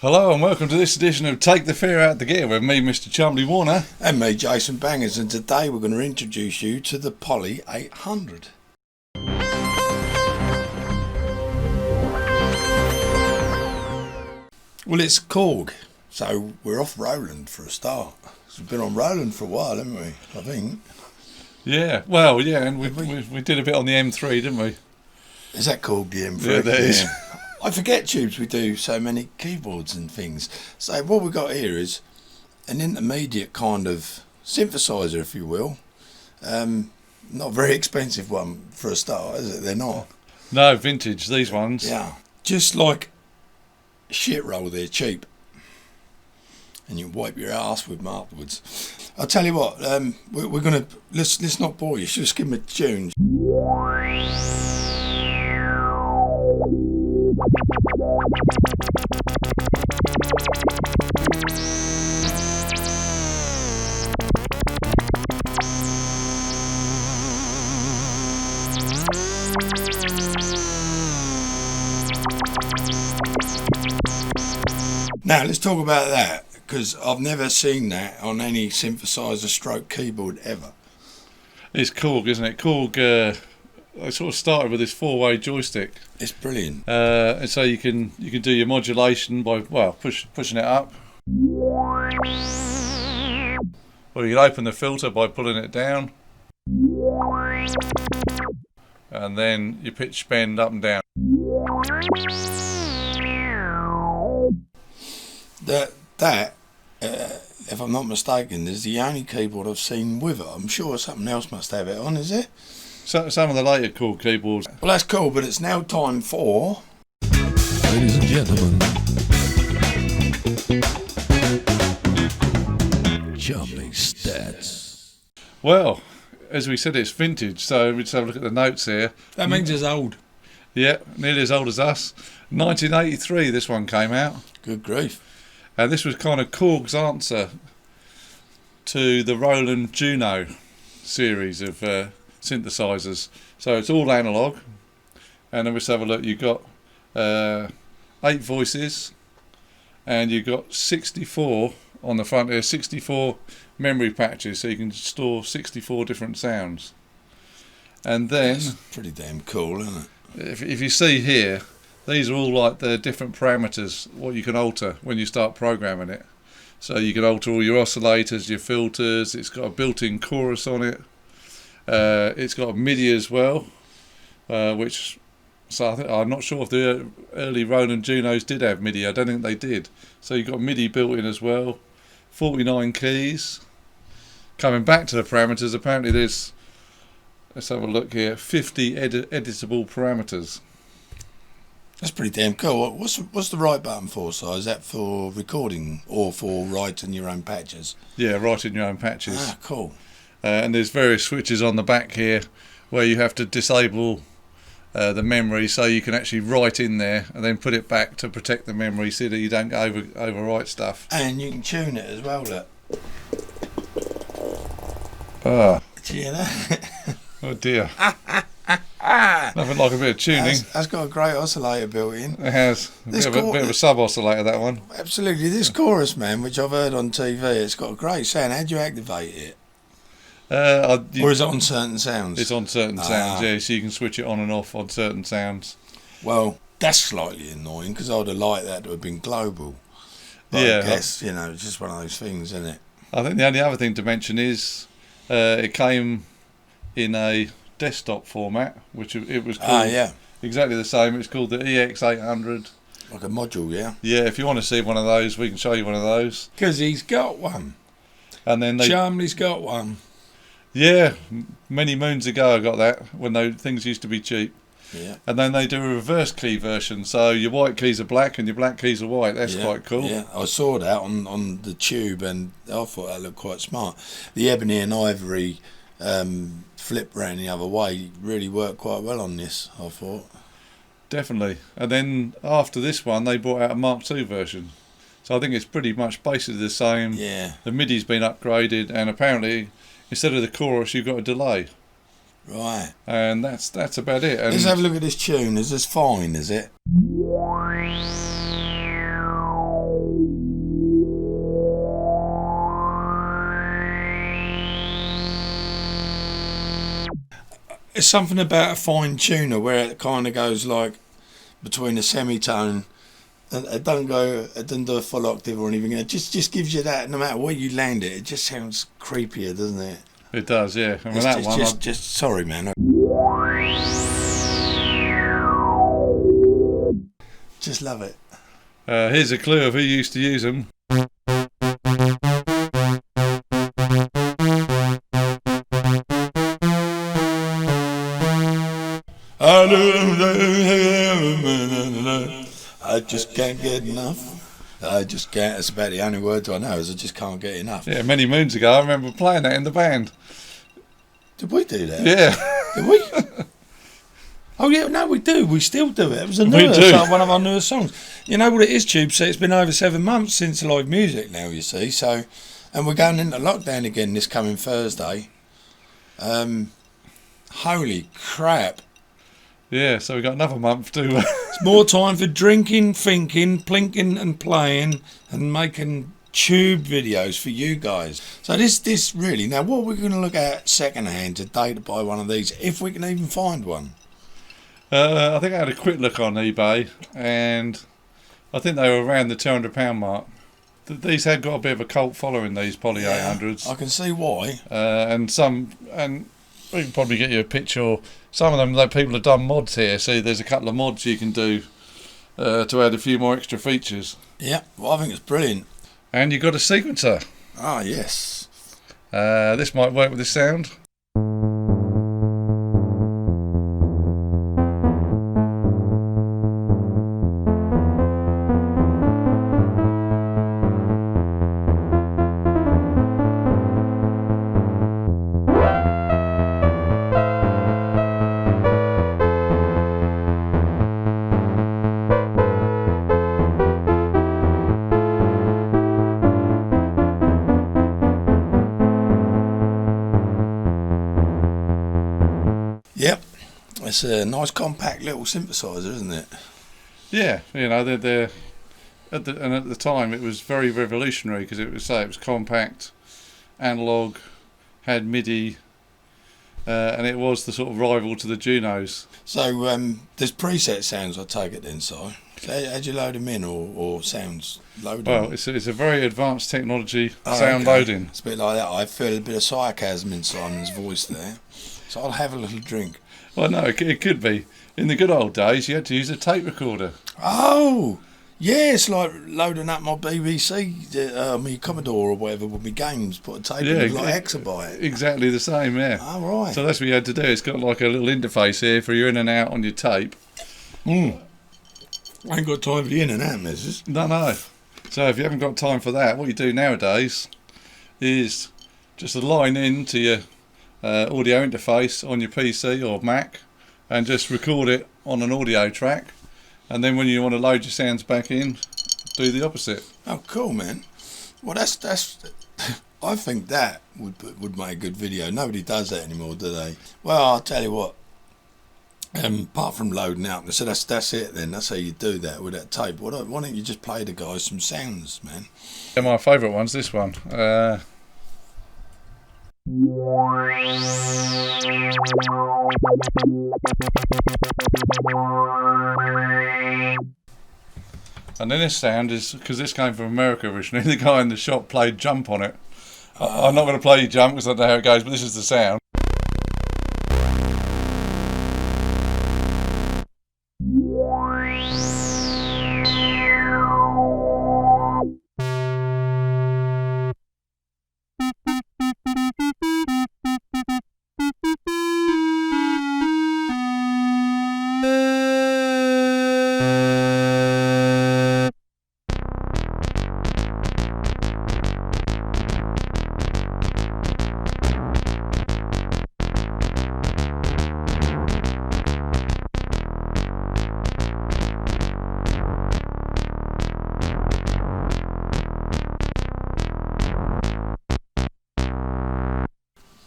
Hello and welcome to this edition of Take the Fear Out the Gear with me, Mr. Chumley Warner. And me, Jason Bangers, and today we're going to introduce you to the Poly 800. Well, it's Korg, so we're off Roland for a start. We've been on Roland for a while, haven't we, I think? Yeah, well, yeah, and we did a bit on the M3, didn't we? Is that called the M3? Yeah, that is. I forget, Tubes, we do so many keyboards and things. So what we've got here is an intermediate kind of synthesizer, if you will. Not a very expensive one for a start, is it? They're not. No, vintage, these ones. Yeah. Just like shit roll, they're cheap. And you wipe your ass with them afterwards. I'll tell you what, we're going to... Let's not bore you, just give them a tune. Now let's talk about that, because I've never seen that on any synthesizer stroke keyboard ever. It's Korg, isn't it? Korg, I sort of started with this four-way joystick. It's brilliant. And so you can do your modulation by, well, pushing it up. Or you can open the filter by pulling it down. And then you pitch bend up and down. That, if I'm not mistaken, is the only keyboard I've seen with it. I'm sure something else must have it on, is it? So, some of the later Korg keyboards. Well, that's cool, but it's now time for... Ladies and gentlemen, Chumley Stats. Well, as we said, it's vintage, so we just have a look at the notes here. That means it's old. Yeah, nearly as old as us. 1983 this one came out. Good grief. And this was kind of Korg's answer to the Roland Juno-series of synthesizers. So it's all analog. And then let's have a look. You've got 8 voices. And you've got 64 on the front here, 64 memory patches, so you can store 64 different sounds. And then... That's pretty damn cool, isn't it? If you see here, these are all like the different parameters, what you can alter when you start programming it. So you can alter all your oscillators, your filters, it's got a built-in chorus on it. It's got a MIDI as well, which... So I'm not sure if the early Roland Junos did have MIDI. I don't think they did. So you've got MIDI built in as well. 49 keys. Coming back to the parameters, apparently there's... Let's have a look here. 50 editable parameters. That's pretty damn cool. What's the right button for? So is that for recording or for writing your own patches? Yeah, writing your own patches. Ah, cool. And there's various switches on the back here where you have to disable the memory so you can actually write in there and then put it back to protect the memory so that you don't overwrite stuff. And you can tune it as well, look. Ah. Do you hear that? Oh dear. Nothing like a bit of tuning. That's got a great oscillator built in. It has. A bit of a sub-oscillator, that one. Absolutely. This chorus, man, which I've heard on TV, it's got a great sound. How do you activate it? Or is it on certain sounds? It's on certain sounds, yeah, so you can switch it on and off on certain sounds. Well, that's slightly annoying because I would have liked that to have been global. But yeah, I guess, you know, it's just one of those things, isn't it? I think the only other thing to mention is it came in a desktop format, which it was called exactly the same. It's called the EX800. Like a module, yeah? Yeah, if you want to see one of those, we can show you one of those. Because he's got one. And then Charmley's got one. Yeah, many moons ago I got that, when things used to be cheap. Yeah. And then they do a reverse key version, so your white keys are black and your black keys are white. That's quite cool. Yeah, I saw that on the tube and I thought that looked quite smart. The ebony and ivory flip round the other way really worked quite well on this, I thought. Definitely. And then after this one, they brought out a Mark II version. So I think it's pretty much basically the same. Yeah. The MIDI's been upgraded, and apparently instead of the chorus, you've got a delay. Right. And that's about it. And let's have a look at this tune. Is this fine, is it? It's something about a fine tuner where it kind of goes like between a semitone. It doesn't do a full octave or anything. It just gives you that. No matter where you land it, it just sounds creepier, doesn't it? It does, yeah. I mean, It's that one. sorry, man. Just love it. Here's a clue of who used to use them. I just can't get enough. I just can't. That's about the only words I know. Is I just can't get enough. Yeah, many moons ago, I remember playing that in the band. Did we do that? Yeah. Did we? Oh yeah, no, we do. We still do it. It was a We newer do. song, one of our newer songs. You know what it is, Tube? So it's been over 7 months since live music now. You see, so and we're going into lockdown again this coming Thursday. Holy crap! Yeah, so we've got another month to... It's more time for drinking, thinking, plinking, and playing, and making tube videos for you guys. So this really now, what we're going to look at second hand today to buy one of these, if we can even find one. I think I had a quick look on eBay, and I think they were around the £200 mark. These had got a bit of a cult following, these Poly 800s. I can see why. And we can probably get you a picture. Some of them, that people have done mods here. See, there's a couple of mods you can do to add a few more extra features. Yeah, well, I think it's brilliant. And you've got a sequencer. Ah, yes. This might work with this sound. Yep. It's a nice compact little synthesizer, isn't it? Yeah, you know, they're at the time it was very revolutionary because it was compact, analog, had MIDI, and it was the sort of rival to the Junos. So there's preset sounds, I take it then, Si. So how'd you load them in, or sounds loaded? Well, it's a very advanced technology, Oh, sound okay. loading. It's a bit like that. I feel a bit of sarcasm in Simon's voice there. So I'll have a little drink. Well, no, it could be. In the good old days, you had to use a tape recorder. Oh! Yeah, it's like loading up my BBC, my Commodore or whatever with my games, put a tape in like exabyte. Exactly the same, yeah. Oh, right. So that's what you had to do. It's got like a little interface here for your in and out on your tape. I ain't got time for the in and out messes. No. So if you haven't got time for that, what you do nowadays is just a line into your audio interface on your PC or Mac and just record it on an audio track, and then when you want to load your sounds back in, do the opposite. Oh, cool, man. Well, that's. I think that would make a good video. Nobody does that anymore, do they? Well, I'll tell you what. Apart from loading out, so that's it then. That's how you do that with that tape. Why don't you just play the guys some sounds, man? Yeah, my favourite one's this one. And then this sound is, because this came from America originally, the guy in the shop played Jump on it. I'm not going to play you Jump because I don't know how it goes, but this is the sound.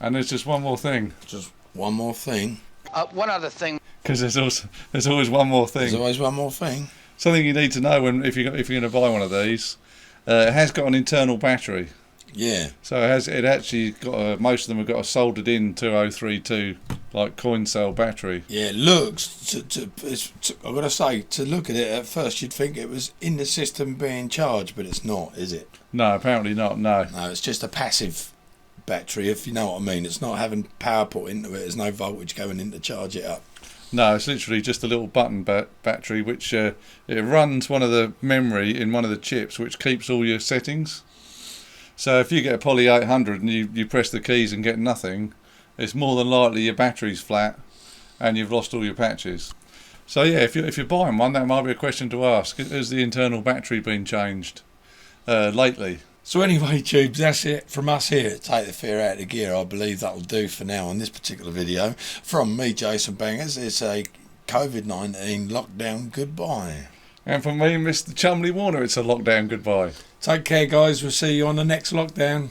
And there's just one more thing. Just one more thing. One other thing. Because there's always one more thing. There's always one more thing. Something you need to know if you're going to buy one of these, it has got an internal battery. Yeah. So it actually got most of them have got a soldered in 2032 like coin cell battery. Yeah, it looks. I've got to say, to look at it at first, you'd think it was in the system being charged, but it's not, is it? No, apparently not. No. No, it's just a passive battery, if you know what I mean. It's not having power put into it. There's no voltage going in to charge it up. No, it's literally just a little button battery which it runs one of the memory in one of the chips which keeps all your settings. So if you get a Poly 800 and you press the keys and get nothing, it's more than likely your battery's flat and you've lost all your patches. So yeah, if you're buying one, that might be a question to ask. Has the internal battery been changed lately? So anyway, Tubes, that's it from us here at Take the Fear Out of the Gear. I believe that'll do for now on this particular video. From me, Jason Bangers, it's a COVID-19 lockdown goodbye. And from me, Mr. Chumley Warner, it's a lockdown goodbye. Take care, guys. We'll see you on the next lockdown.